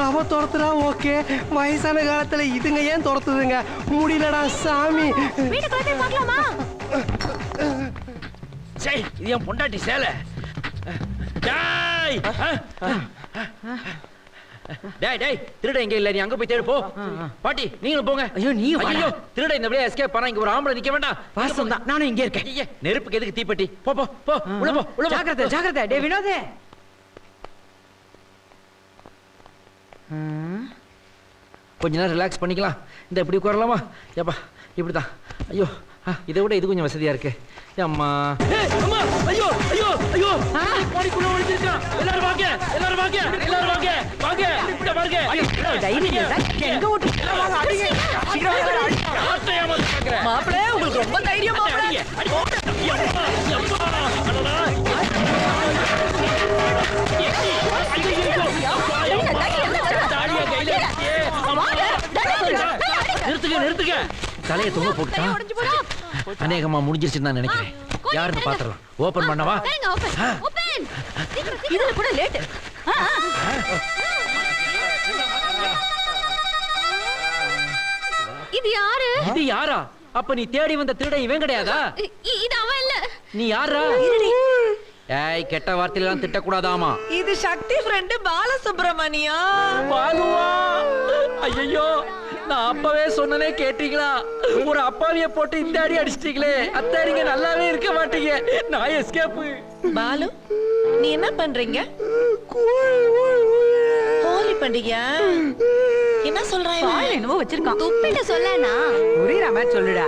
அவ துரத்துறா ஓகே, வயசான காலத்துல இதுங்க ஏன் துரத்துதுங்க? முடியலடா சாமி. வீட்டுக்குள்ள போய் பார்க்கலாமா? சே, இது என் பொண்டாட்டி சேலை. டேய் டேய் டேய், திருட எங்க இல்ல, நீ அங்க போய் தேடு போ. பாட்டி நீங்களும் போங்க. ஐயோ நீ ஐயோ, திருட இந்த வழியா எஸ்கேப் பண்ணா இங்க ஒரு ஆம்பளை நிக்க வேண்டாம். வாசம் தான், நானும் இங்கே இருக்கேன். ஐயே, நெருப்புக்கு எதுக்கு தீப்பெட்டி? போ போ போ, உள்ள போ உள்ள போ. ஜாக்கிரதை ஜாக்கிரதை. டேய் வினோதே, கொஞ்ச நேரம் ரிலாக்ஸ் பண்ணிக்கலாம். இந்த இப்படி உட்காரலாமா? ஏப்பா இப்படிதான். ஐயோ, இதை விட இது கொஞ்சம் வசதியா இருக்கு. அம்மா அம்மா, ஐயோ ஐயோ ஐயோ, பாடிக்குள்ள ஒளிஞ்சிருக்கான். எல்லாரும் வாங்க, எல்லாரும் வாங்க, எல்லாரும் வாங்க வாங்க, இங்க பாருங்க. எங்க ஓட்டு மாப்பிள, உங்களுக்கு ரொம்ப தைரியம் மாப்பிள. நிறுத்துக்க நிறுத்துக்க. தலையை தொங்க போட்டா அநேகமா முடிஞ்சிருச்சுன்னு நான் நினைக்கிறேன். யாருன்னு பாத்துறலாம். ஓபன் பண்ணவா? இதுல கூட லேட். இது யாரு? இது யாரா? அப்ப நீ தேடி வந்த திருடன் இவன் கிடையாதா? இது அவன் இல்ல. நீ யாரா? ஏய், கெட்ட வார்த்தையெல்லாம் திட்டக்கூடாதாமா. இது சக்தி ஃப்ரெண்ட் பாலசுப்ரமணியா. பாலுவா? ஐயோ, நான் அப்பவே சொன்னனே கேட்டீங்களா? ஒரு அப்பாவிய போட்டு இந்த அடி அடிச்சிட்டீங்களே. அத்தாரிங்க நல்லாவே இருக்க மாட்டீங்க. நான் எஸ்கேப். பாலு, நீ என்ன பண்றீங்க? ஹோலி பண்டிகையா? என்ன சொல்றாங்க? என்னவோ வச்சிருக்கான். துப்பிட்டு சொல்லனா புரியுற மாதிரி சொல்லுடா.